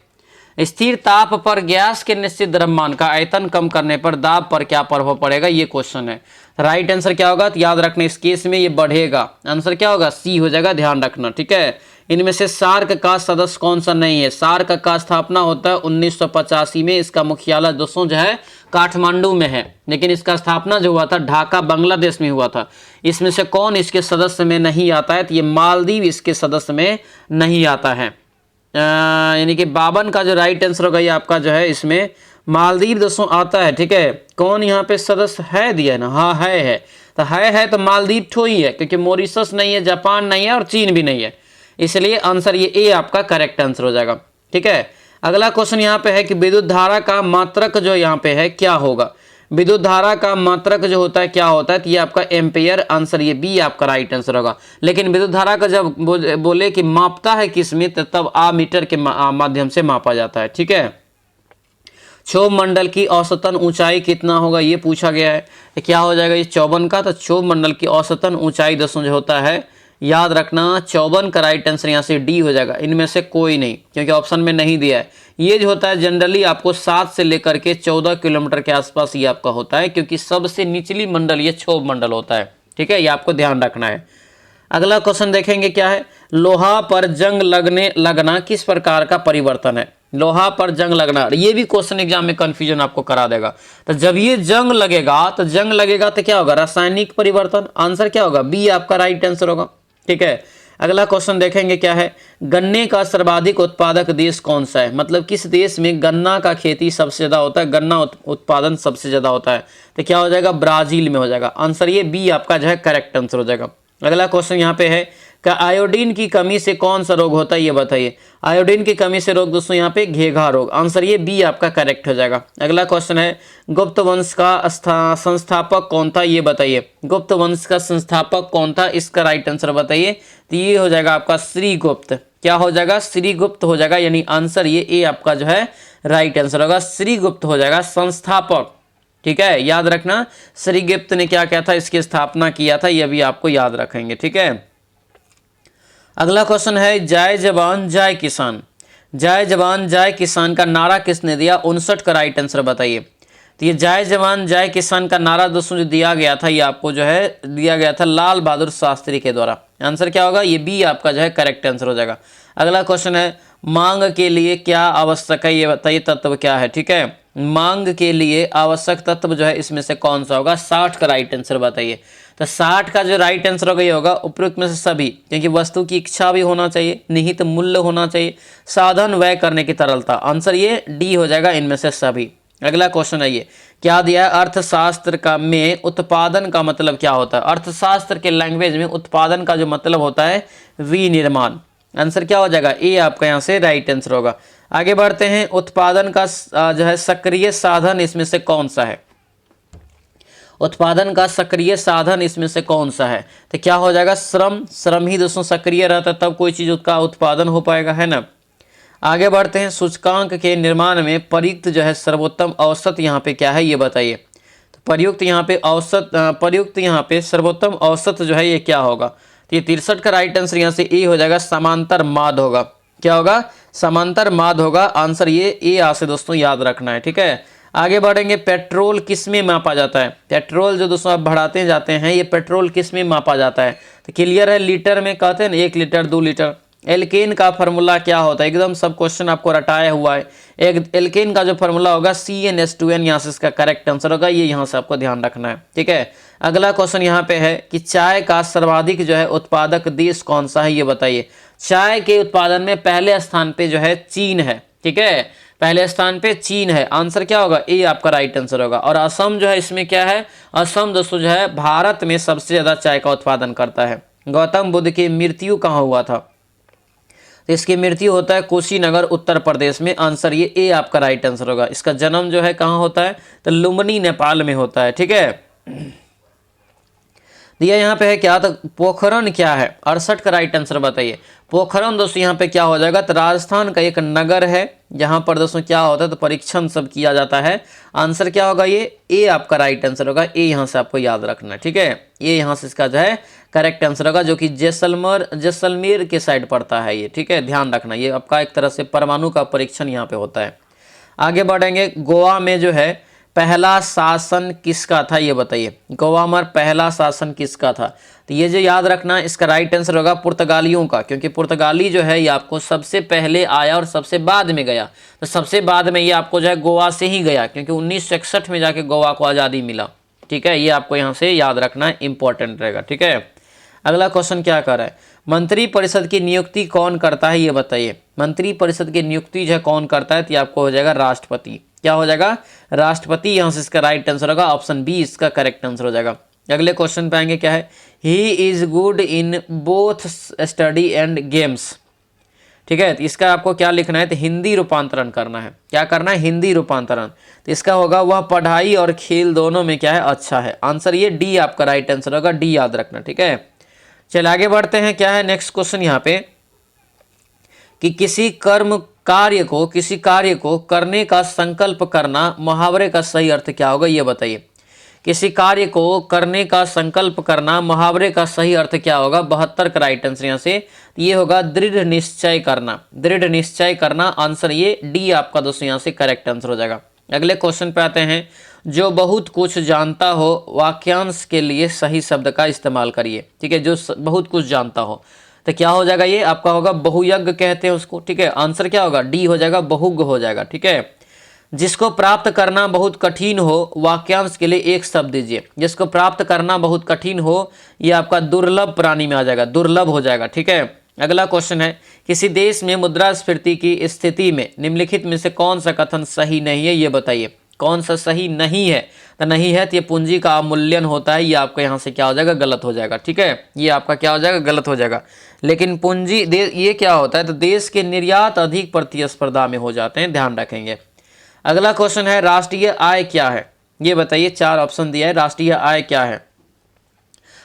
स्थिर ताप पर गैस के निश्चित द्रव्यमान का आयतन कम करने पर दाब पर क्या प्रभाव पड़ेगा, ये क्वेश्चन है। राइट आंसर क्या होगा, तो याद रखना इस केस में ये बढ़ेगा। आंसर क्या होगा, सी हो जाएगा, ध्यान रखना, ठीक है। इनमें से सार्क का सदस्य कौन सा नहीं है। सार्क का स्थापना होता है 1985 में। इसका मुख्यालय दोस्तों जो है काठमांडू में है, लेकिन इसका स्थापना जो हुआ था ढाका बांग्लादेश में हुआ था। इसमें से कौन इसके सदस्य में नहीं आता है, तो ये मालदीव इसके सदस्य में नहीं आता है। यानी कि 52 का जो राइट आंसर होगा ये आपका जो है इसमें मालदीव दोस्तों आता है, ठीक है। कौन यहाँ पे सदस्य है दिया है ना, हाँ है तो मालदीव ठो ही है, क्योंकि मॉरिशस नहीं है, जापान नहीं है और चीन भी नहीं है, इसलिए आंसर ये ए आपका करेक्ट आंसर हो जाएगा, ठीक है। अगला क्वेश्चन यहाँ पे है कि विद्युत धारा का मात्रक जो यहाँ पे है क्या होगा। विद्युत धारा का मात्रक जो होता है क्या होता है, तो ये आपका एम्पेयर। आंसर ये बी आपका राइट आंसर होगा। लेकिन विद्युत धारा का जब बोले कि मापता है किस में, तब आमीटर के माध्यम से मापा जाता है, ठीक है। क्षोभ मंडल की औसतन ऊंचाई कितना होगा, ये पूछा गया है। क्या हो जाएगा ये 54 का। तो क्षोभ मंडल की औसतन ऊंचाई दोस्तों जो होता है, याद रखना 54 का राइट आंसर यहाँ से डी हो जाएगा। इनमें से कोई नहीं, क्योंकि ऑप्शन में नहीं दिया है। ये जो होता है जनरली आपको 7 से लेकर के 14 किलोमीटर के आसपास ये आपका होता है, क्योंकि सबसे निचली मंडल ये क्षोभ मंडल होता है, ठीक है। ये आपको ध्यान रखना है। अगला क्वेश्चन देखेंगे, क्या है लोहा पर जंग लगना किस प्रकार का परिवर्तन है। लोहा पर जंग लगना, ये भी क्वेश्चन एग्जाम में कंफ्यूजन आपको करा देगा। तो जब ये जंग लगेगा तो क्या होगा, रासायनिक परिवर्तन। आंसर क्या होगा, बी आपका राइट आंसर होगा, ठीक है। अगला क्वेश्चन देखेंगे, क्या है गन्ने का सर्वाधिक उत्पादक देश कौन सा है। मतलब किस देश में गन्ना का खेती सबसे ज़्यादा होता है, गन्ना उत्पादन सबसे ज़्यादा होता है, तो क्या हो जाएगा, ब्राज़ील में हो जाएगा। आंसर ये बी आपका जो है करेक्ट आंसर हो जाएगा। अगला क्वेश्चन यहाँ पे है कि आयोडीन की कमी से कौन सा रोग होता है, ये बताइए। आयोडीन की कमी से रोग दोस्तों यहाँ पे घेघा रोग। आंसर ये बी आपका करेक्ट हो जाएगा। अगला क्वेश्चन है गुप्त वंश का संस्थापक कौन था, ये बताइए। गुप्त वंश का संस्थापक कौन था, इसका राइट आंसर बताइए। तो ये हो जाएगा आपका श्रीगुप्त, क्या हो जाएगा, श्रीगुप्त हो जाएगा, यानी आंसर ये ए आपका जो है राइट आंसर होगा, श्रीगुप्त हो जाएगा संस्थापक। ठीक है, याद रखना श्रीगुप्त ने क्या किया था, इसकी स्थापना किया था, ये भी आपको याद रखेंगे। ठीक है, अगला क्वेश्चन है जय जवान जय किसान। जय जवान जय किसान का नारा किसने दिया, 59 का राइट आंसर बताइए। तो ये जय जवान जय किसान का नारा दोस्तों जो दिया गया था, ये आपको जो है दिया गया था लाल बहादुर शास्त्री के द्वारा। आंसर क्या होगा, ये बी आपका जो है करेक्ट आंसर हो जाएगा। अगला क्वेश्चन है मांग के लिए क्या आवश्यक है, ये बताइए तत्व क्या है। ठीक है, मांग के लिए आवश्यक तत्व जो है इसमें से कौन सा होगा, 60 का राइट आंसर बताइए। तो 60 का जो राइट आंसर होगा ये होगा उपयुक्त में से सभी, क्योंकि वस्तु की इच्छा भी होना चाहिए, निहित मूल्य होना चाहिए, साधन व्यय करने की तरलता। आंसर ये डी हो जाएगा, इनमें से सभी। अगला क्वेश्चन है ये क्या दिया है, अर्थशास्त्र का में उत्पादन का मतलब क्या होता है। अर्थशास्त्र के लैंग्वेज में उत्पादन का जो मतलब होता है विनिर्माण। आंसर क्या हो जाएगा, ए आपका यहाँ से राइट आंसर होगा। आगे बढ़ते हैं, उत्पादन का जो है सक्रिय साधन इसमें से कौन सा है। उत्पादन का सक्रिय साधन इसमें से कौन सा है, तो क्या हो जाएगा, श्रम। श्रम ही दोस्तों सक्रिय रहता है तब कोई चीज़ उसका उत्पादन हो पाएगा, है ना। आगे बढ़ते हैं, सूचकांक के निर्माण में प्रयुक्त जो है सर्वोत्तम औसत यहाँ पे क्या है, ये बताइए। तो प्रयुक्त यहाँ पे औसत, प्रयुक्त यहाँ पे सर्वोत्तम औसत जो है ये क्या होगा, तो ये 63 का राइट आंसर यहाँ से ए हो जाएगा, समांतर माद होगा। क्या होगा, समांतर माद होगा। आंसर ये ए यहाँ से दोस्तों याद रखना है। ठीक है, आगे बढ़ेंगे, पेट्रोल किस में मापा जाता है। पेट्रोल जो दोस्तों आप बढ़ाते जाते हैं, ये पेट्रोल किस में मापा जाता है, तो क्लियर है, लीटर में कहते हैं ना, 1 लीटर 2 लीटर। एल्केन का फार्मूला क्या होता है, एकदम सब क्वेश्चन आपको रटाया हुआ है। एक एल्केन का जो फार्मूला होगा CnH2n, यहाँ से इसका करेक्ट आंसर होगा, ये यहाँ से आपको ध्यान रखना है। ठीक है, अगला क्वेश्चन यहाँ पे है कि चाय का सर्वाधिक जो है उत्पादक देश कौन सा है, ये बताइए। चाय के उत्पादन में पहले स्थान पे जो है चीन है। ठीक है, पहले स्थान पे चीन है। आंसर क्या होगा, ए आपका राइट आंसर होगा। और असम जो है इसमें क्या है, असम दोस्तों जो है भारत में सबसे ज्यादा चाय का उत्पादन करता है। गौतम बुद्ध की मृत्यु कहाँ हुआ था, तो इसकी मृत्यु होता है कुशीनगर उत्तर प्रदेश में। आंसर ये ए आपका राइट आंसर होगा। इसका जन्म जो है कहाँ होता है, तो लुम्बिनी नेपाल में होता है। ठीक है, दिया यहाँ पे है क्या, तो पोखरण क्या है, 68 का राइट आंसर बताइए। पोखरण दोस्तों यहाँ पे क्या हो जाएगा, तो राजस्थान का एक नगर है जहाँ पर दोस्तों क्या होता है, तो परीक्षण सब किया जाता है। आंसर क्या होगा, ये ए आपका राइट आंसर होगा। ए यहाँ से आपको याद रखना है। ठीक है, ये यहाँ से इसका जो है करेक्ट आंसर होगा, जो कि जैसलमेर के साइड पड़ता है ये। ठीक है, ध्यान रखना, ये आपका एक तरह से परमाणु का परीक्षण यहाँ पे होता है। आगे बढ़ेंगे, गोवा में जो है पहला शासन किसका था, ये बताइए। गोवा में पहला शासन किसका था, तो ये जो याद रखना, इसका राइट आंसर होगा पुर्तगालियों का, क्योंकि पुर्तगाली जो है ये आपको सबसे पहले आया और सबसे बाद में गया। तो सबसे बाद में ये आपको जो है गोवा से ही गया, क्योंकि 1961 में जाके गोवा को आज़ादी मिला। ठीक है, ये आपको यहाँ से याद रखना इंपॉर्टेंट रहेगा। ठीक है, अगला क्वेश्चन क्या कर रहा है, मंत्री परिषद की नियुक्ति कौन करता है, ये बताइए। मंत्री परिषद की नियुक्ति जो है कौन करता है, तो ये आपको हो जाएगा राष्ट्रपति। क्या हो जाएगा, राष्ट्रपति। यहाँ से इसका राइट आंसर होगा, ऑप्शन बी इसका करेक्ट आंसर हो जाएगा। अगले क्वेश्चन पे आएंगे, क्या है, he is good in both study and games. ठीक है, तो इसका आपको क्या लिखना है, तो हिंदी रूपांतरण करना है। क्या करना है, हिंदी रूपांतरण। तो इसका होगा वह पढ़ाई और खेल दोनों में क्या है, अच्छा है। आंसर ये डी आपका राइट आंसर होगा, डी याद रखना। ठीक है, चलिए आगे बढ़ते हैं, क्या है नेक्स्ट क्वेश्चन यहाँ पे, कि किसी कार्य को करने का संकल्प करना, मुहावरे का सही अर्थ क्या होगा, ये बताइए। किसी कार्य को करने का संकल्प करना, मुहावरे का सही अर्थ क्या होगा, 72 का राइट आंसर यहाँ से ये होगा दृढ़ निश्चय करना। दृढ़ निश्चय करना, आंसर ये डी आपका दोस्तों यहाँ से करेक्ट आंसर हो जाएगा। अगले क्वेश्चन पे आते हैं, जो बहुत कुछ जानता हो वाक्यांश के लिए सही शब्द का इस्तेमाल करिए। ठीक है, जो बहुत कुछ जानता हो, तो क्या हो जाएगा, ये आपका होगा बहुयज्ञ कहते हैं उसको। ठीक है, आंसर क्या होगा, डी हो जाएगा, बहुज्ञ हो जाएगा। ठीक है, जिसको प्राप्त करना बहुत कठिन हो, वाक्यांश के लिए एक शब्द दीजिए। जिसको प्राप्त करना बहुत कठिन हो, ये आपका दुर्लभ प्राणी में आ जाएगा, दुर्लभ हो जाएगा। ठीक है, अगला क्वेश्चन है, किसी देश में मुद्रास्फीति की स्थिति में निम्नलिखित में से कौन सा कथन सही नहीं है, ये बताइए। कौन सा सही नहीं है, तो नहीं है तो ये पूंजी का अवमूल्यन होता है, ये आपका यहाँ से क्या हो जाएगा, गलत हो जाएगा। ठीक है, ये आपका क्या हो जाएगा, गलत हो जाएगा। लेकिन पूंजी ये क्या होता है, तो देश के निर्यात अधिक प्रतिस्पर्धा में हो जाते हैं, ध्यान रखेंगे। अगला क्वेश्चन है, राष्ट्रीय आय क्या है, ये बताइए। 4 ऑप्शन दिया है, राष्ट्रीय आय क्या है,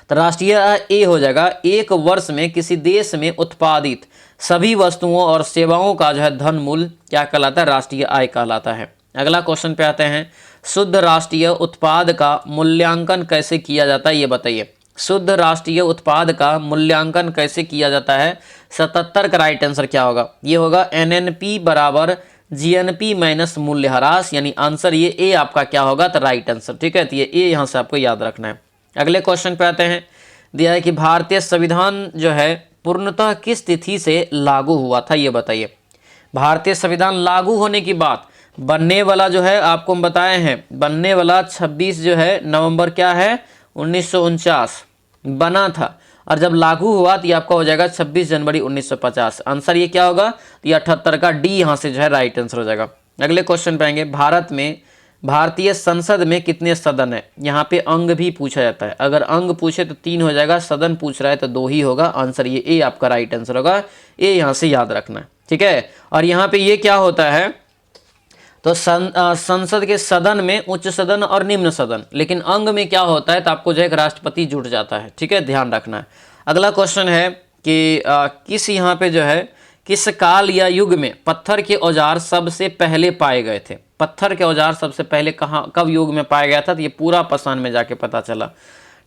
तो राष्ट्रीय आय ए हो जाएगा, एक वर्ष में किसी देश में उत्पादित सभी वस्तुओं और सेवाओं का जो है धन मूल्य क्या कहलाता है? राष्ट्रीय आय कहलाता है। अगला क्वेश्चन पे आते हैं, शुद्ध राष्ट्रीय उत्पाद का मूल्यांकन कैसे किया जाता है ये बताइए। शुद्ध राष्ट्रीय उत्पाद का मूल्यांकन कैसे किया जाता है? 77 का राइट आंसर क्या होगा? ये होगा एनएनपी बराबर जीएनपी माइनस मूल्यह्रास, यानी आंसर ये ए आपका क्या होगा? तो राइट आंसर, ठीक है। तो ये ए यहाँ से आपको याद रखना है। अगले क्वेश्चन पे आते हैं, दिया है कि भारतीय संविधान जो है पूर्णतः किस तिथि से लागू हुआ था ये बताइए। भारतीय संविधान लागू होने की बात, बनने वाला जो है आपको हम बताए हैं, बनने वाला 26 जो है नवंबर क्या है 1949 बना था, और जब लागू हुआ तो ये आपका हो जाएगा 26 जनवरी 1950। आंसर ये क्या होगा? तो ये 78 का डी यहाँ से जो है राइट आंसर हो जाएगा। अगले क्वेश्चन पे आएंगे, भारत में भारतीय संसद में कितने सदन है? यहाँ पे अंग भी पूछा जाता है, अगर अंग पूछे तो 3 हो जाएगा, सदन पूछ रहा है तो 2 ही होगा। आंसर ये ए आपका राइट आंसर होगा, ए यहाँ से याद रखना है, ठीक है। और यहाँ पे ये क्या होता है, तो संसद के सदन में उच्च सदन और निम्न सदन, लेकिन अंग में क्या होता है तो आपको जो है एक राष्ट्रपति जुट जाता है, ठीक है, ध्यान रखना है। अगला क्वेश्चन है कि किस यहाँ पे जो है किस काल या युग में पत्थर के औजार सबसे पहले पाए गए थे? पत्थर के औजार सबसे पहले कहाँ कब युग में पाया गया था? तो ये पूरा पाषाण में जाके पता चला,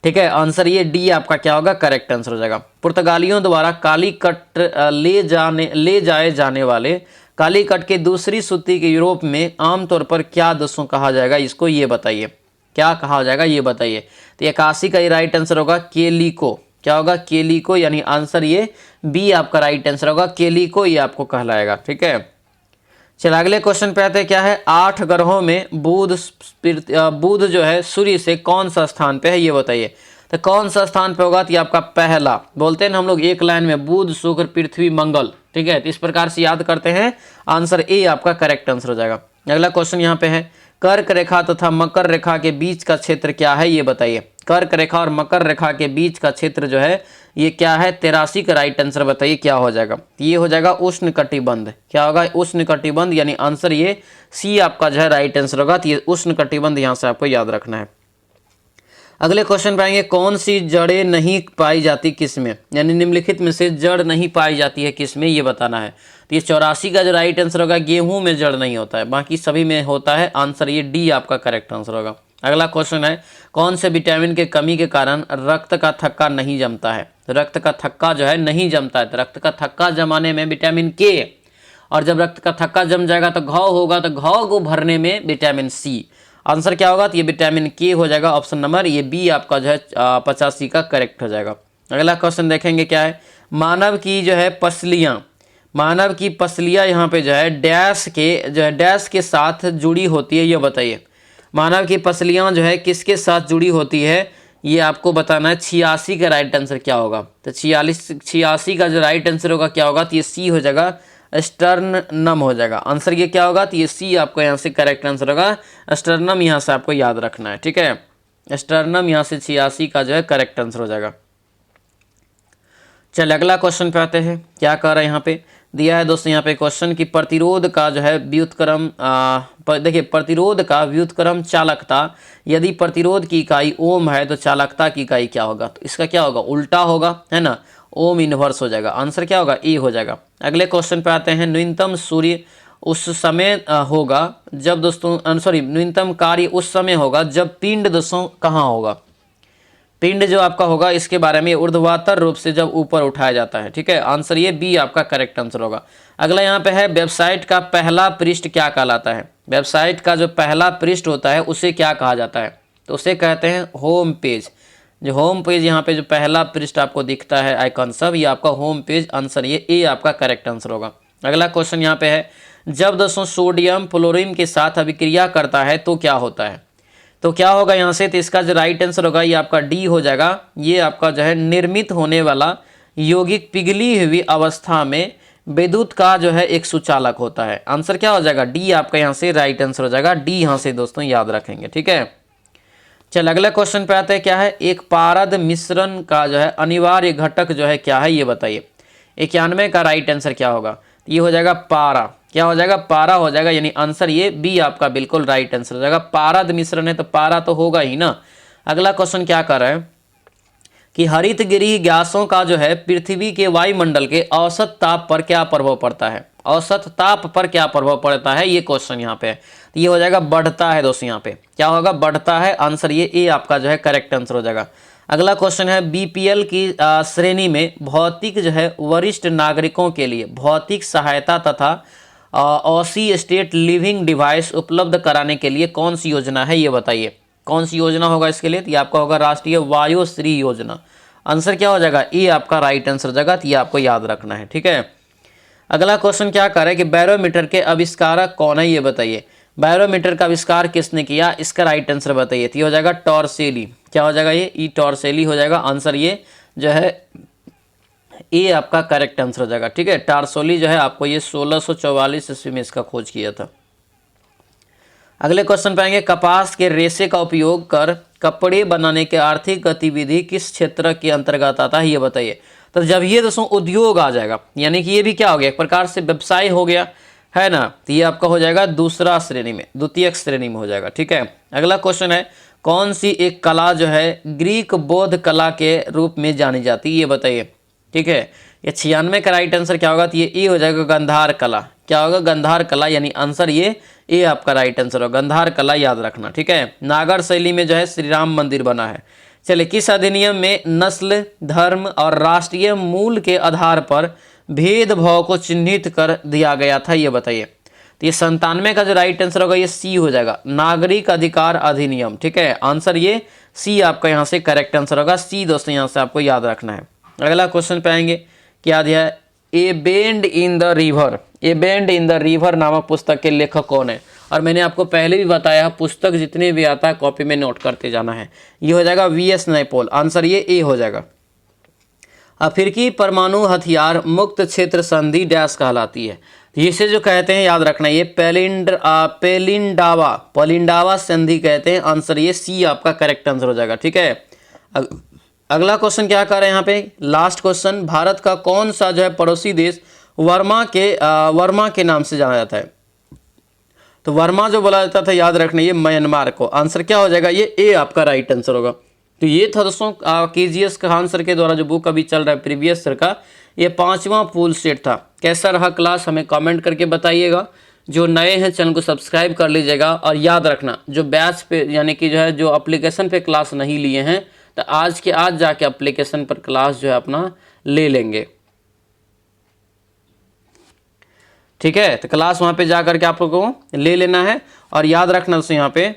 ठीक है। आंसर ये डी आपका क्या होगा? करेक्ट आंसर हो जाएगा। पुर्तगालियों द्वारा कालीकट ले जाए जाने वाले कालीकट के दूसरी सूती के यूरोप में आमतौर पर क्या दोस्तों कहा जाएगा? इसको ये बताइए, क्या कहा जाएगा ये बताइए। तो 81 का ये राइट आंसर होगा केलिको, क्या होगा? केलिको, यानी आंसर ये बी आपका राइट आंसर होगा, केलिको ये आपको कहलाएगा, ठीक है। चलिए अगले क्वेश्चन पे आते हैं, क्या है 8 ग्रहों में बुध जो है सूर्य से कौन सा स्थान पे है ये बताइए। तो कौन सा स्थान पे होगा? तो ये आपका पहला, बोलते हैं ना हम लोग एक लाइन में, बुध शुक्र पृथ्वी मंगल, ठीक है। तो इस प्रकार से याद करते हैं, आंसर ए आपका करेक्ट आंसर हो जाएगा। अगला क्वेश्चन यहाँ पे है, कर्क रेखा तथा मकर रेखा के बीच का क्षेत्र क्या है ये बताइए। कर्क रेखा और मकर रेखा के बीच का क्षेत्र जो है ये क्या है? 83 का राइट आंसर बताइए क्या हो जाएगा? ये हो जाएगा उष्ण कटिबंध, क्या होगा? उष्ण कटिबंध, यानी आंसर ये सी आपका जो है राइट आंसर होगा। तो ये उष्ण कटिबंध यहाँ से आपको याद रखना है। अगले क्वेश्चन पे आएंगे, कौन सी जड़ें नहीं पाई जाती किस में, यानी निम्नलिखित में से जड़ नहीं पाई जाती है किस में ये बताना है। तो ये 84 का जो राइट आंसर होगा, गेहूं में जड़ नहीं होता है, बाकी सभी में होता है। आंसर ये डी आपका करेक्ट आंसर होगा। अगला क्वेश्चन है, कौन से विटामिन के कमी के कारण रक्त का थक्का नहीं जमता है? रक्त का थक्का जो है नहीं जमता है, तो रक्त का थक्का जमाने में विटामिन के, और जब रक्त का थक्का जम जाएगा तो घाव होगा, तो घाव को भरने में विटामिन सी। आंसर क्या होगा? तो ये विटामिन के हो जाएगा, ऑप्शन नंबर ये बी आपका जो है 85 का करेक्ट हो जाएगा। अगला क्वेश्चन देखेंगे क्या है, मानव की जो है पसलियाँ, मानव की पसलियाँ यहाँ पे जो है डैश के साथ जुड़ी होती है ये बताइए। मानव की पसलियाँ जो है किसके साथ जुड़ी होती है ये आपको बताना है। 86 का राइट आंसर क्या होगा? तो 86 का जो राइट आंसर होगा क्या होगा? तो ये सी हो जाएगा, स्टर्नम हो जाएगा। आंसर ये क्या होगा? तो ये सी आपको यहाँ से करेक्ट आंसर होगा। स्टर्नम यहाँ से आपको याद रखना है, ठीक है। स्टर्नम यहाँ से 86 का जो है करेक्ट आंसर हो जाएगा। चल अगला क्वेश्चन पे आते हैं, क्या कह रहा है यहाँ पे दिया है दोस्तों, यहाँ पे क्वेश्चन की प्रतिरोध का जो है व्युत्क्रम, देखिए प्रतिरोध का व्युत्क्रम चालकता, यदि प्रतिरोध की इकाई ओम है तो चालकता की इकाई क्या होगा? तो इसका क्या होगा? उल्टा होगा, है ना, ओम इनवर्स हो जाएगा। आंसर क्या होगा? ए हो जाएगा। अगले क्वेश्चन पे आते हैं, न्यूनतम सूर्य उस समय होगा जब दोस्तों न्यूनतम कार्य उस समय होगा जब पिंड दोस्तों कहाँ होगा? पिंड जो आपका होगा इसके बारे में ऊर्ध्वाधर रूप से जब ऊपर उठाया जाता है, ठीक है। आंसर ये बी आपका करेक्ट आंसर होगा। अगला यहाँ पे है, वेबसाइट का पहला पृष्ठ क्या कहलाता है? वेबसाइट का जो पहला पृष्ठ होता है उसे क्या कहा जाता है? तो उसे कहते हैं होम पेज। जो होम पेज यहाँ पे जो पहला पृष्ठ आपको दिखता है आइकन सब, ये आपका होम पेज। आंसर ये ए आपका करेक्ट आंसर होगा। अगला क्वेश्चन यहाँ पे है, जब दोस्तों सोडियम फ्लोरीन के साथ अभिक्रिया करता है तो क्या होता है? तो क्या होगा यहाँ से? तो इसका जो राइट आंसर होगा ये आपका डी हो जाएगा। ये आपका जो है निर्मित होने वाला यौगिक पिघली हुई अवस्था में विद्युत का जो है एक सुचालक होता है। आंसर क्या हो जाएगा? डी आपका यहाँ से राइट आंसर हो जाएगा। डी यहाँ से दोस्तों याद रखेंगे, ठीक है। चल अगला क्वेश्चन पे आते हैं, क्या है एक पारद मिश्रण का जो है अनिवार्य घटक जो है क्या है ये बताइए। 91 का राइट आंसर क्या होगा? ये हो जाएगा पारा। क्या हो जाएगा? पारा हो जाएगा, यानी आंसर ये बी आपका बिल्कुल राइट आंसर हो जाएगा। पारद मिश्रण है तो पारा तो होगा ही ना। अगला क्वेश्चन क्या कर रहा है कि हरित गृह गैसों का जो है पृथ्वी के वायुमंडल के औसत ताप पर क्या प्रभाव पड़ता है, औसत ताप पर क्या प्रभाव पड़ता है, ये क्वेश्चन यहाँ पे है। तो ये हो जाएगा बढ़ता है दोस्तों, यहाँ पे क्या होगा, बढ़ता है। आंसर ये ए आपका जो है करेक्ट आंसर हो जाएगा। अगला क्वेश्चन है बीपीएल की श्रेणी में भौतिक जो है वरिष्ठ नागरिकों के लिए भौतिक सहायता तथा ऑसी स्टेट लिविंग डिवाइस उपलब्ध कराने के लिए कौन सी योजना है, ये बताइए कौन सी योजना होगा इसके लिए। तो ये आपका होगा राष्ट्रीय वायुश्री योजना। आंसर क्या हो जाएगा, ये आपका राइट आंसर हो जाएगा। तो ये आपको याद रखना है, ठीक है। अगला क्वेश्चन क्या कर रहा है कि बैरोमीटर के आविष्कारक कौन है, ये बताइए। बैरोमीटर का आविष्कार किसने किया, इसका राइट आंसर बताइए। तो ये हो जाएगा टॉर्सेली। क्या हो जाएगा, ये ई टॉर्सेली हो जाएगा। आंसर ये जो है ये आपका करेक्ट आंसर हो जाएगा, ठीक है। टॉर्सेली जो है आपको ये 1644 ईस्वी में इसका खोज किया था। अगले क्वेश्चन पाएंगे कपास के रेशे का उपयोग कर कपड़े बनाने के आर्थिक गतिविधि किस क्षेत्र के अंतर्गत आता है, ये बताइए। तो जब ये दोस्तों उद्योग आ जाएगा, यानी कि ये भी क्या हो गया, एक प्रकार से व्यवसाय हो गया है ना। तो ये आपका हो जाएगा दूसरा श्रेणी में, द्वितीयक श्रेणी में हो जाएगा, ठीक है। अगला क्वेश्चन है कौन सी एक कला जो है ग्रीक बौद्ध कला के रूप में जानी जाती है, ये बताइए, ठीक है। ये 96 का राइट आंसर क्या होगा, तो ये ए हो जाएगा गंधार कला। क्या होगा, गंधार कला, यानी आंसर ये आपका राइट आंसर होगा, गंधार कला याद रखना, ठीक है। नागर शैली में जो है श्री राम मंदिर बना है। चलिए, किस अधिनियम में नस्ल, धर्म और राष्ट्रीय मूल के आधार पर भेदभाव को चिन्हित कर दिया गया था, ये बताइए। तो ये 97 का जो राइट आंसर होगा ये सी हो जाएगा, नागरिक अधिकार अधिनियम, ठीक है। आंसर ये सी आपका यहाँ से करेक्ट आंसर होगा। सी दोस्तों यहाँ से आपको याद रखना है। अगला क्वेश्चन पे आएंगे, क्या दिया है, a bend in the river, a bend in the river नामक पुस्तक के लेखक कौन है। और मैंने आपको पहले भी बताया पुस्तक जितने भी आता है कॉपी में नोट करते जाना है। ये हो जाएगा वीएस नैपोल। आंसर ये ए हो जाएगा। अफ्रीकी परमाणु हथियार मुक्त क्षेत्र संधि डैश कहलाती है, इसे जो कहते हैं याद रखना, ये पेलिंडावा संधि कहते हैं। आंसर ये सी आपका करेक्ट आंसर हो जाएगा, ठीक है। अगला क्वेश्चन क्या कर रहे हैं यहाँ पे, लास्ट क्वेश्चन, भारत का कौन सा जो है पड़ोसी देश वर्मा के नाम से जाना जाता है। तो वर्मा जो बोला जाता था याद रखना, ये म्यांमार को। आंसर क्या हो जाएगा, ये ए आपका राइट आंसर होगा। तो ये था दोस्तों केजीएस खान सर के द्वारा जो बुक अभी चल रहा है प्रीवियस सर का, ये 5वां फुल सेट था। कैसा रहा क्लास हमें कमेंट करके बताइएगा। जो नए हैं चैनल को सब्सक्राइब कर लीजिएगा। और याद रखना, जो बैच पे यानी कि जो है जो एप्लीकेशन पे क्लास नहीं लिए हैं, तो आज के आज जाके एप्लीकेशन पर क्लास जो है अपना ले लेंगे, ठीक है। तो क्लास वहाँ पे जा करके आप लोगों को ले लेना है। और याद रखना दोस्तों, यहाँ पे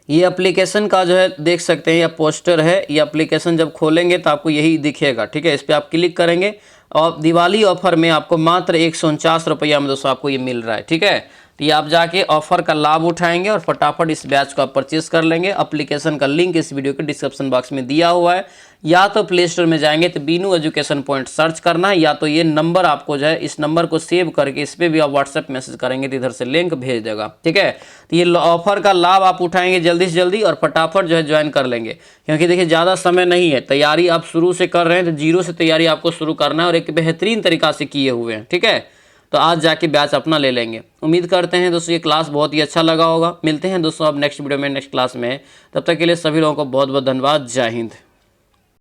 ये एप्लीकेशन का जो है देख सकते हैं, यह पोस्टर है। ये एप्लीकेशन जब खोलेंगे तो आपको यही दिखेगा, ठीक है। इस पर आप क्लिक करेंगे और दिवाली ऑफर में आपको मात्र 149 रुपया में दोस्तों आपको ये मिल रहा है, ठीक है। तो ये आप जाके ऑफर का लाभ उठाएंगे और फटाफट इस बैच को आप परचेस कर लेंगे। एप्लीकेशन का लिंक इस वीडियो के डिस्क्रिप्शन बॉक्स में दिया हुआ है। या तो प्ले स्टोर में जाएंगे तो बीनू एजुकेशन पॉइंट सर्च करना है, या तो ये नंबर आपको जो है इस नंबर को सेव करके इस पर भी आप व्हाट्सएप मैसेज करेंगे तो इधर से लिंक भेज देगा, ठीक है। तो ये ऑफर का लाभ आप उठाएंगे जल्दी से जल्दी और फटाफट जो है ज्वाइन कर लेंगे, क्योंकि देखिए ज़्यादा समय नहीं है। तैयारी आप शुरू से कर रहे हैं तो जीरो से तैयारी आपको शुरू करना है और एक बेहतरीन तरीका से किए हुए हैं, ठीक है। तो आज जाके बैच अपना ले लेंगे। उम्मीद करते हैं दोस्तों ये क्लास बहुत ही अच्छा लगा होगा। मिलते हैं दोस्तों अब नेक्स्ट वीडियो में, नेक्स्ट क्लास में। तब तक के लिए सभी लोगों को बहुत बहुत धन्यवाद। जय हिंद।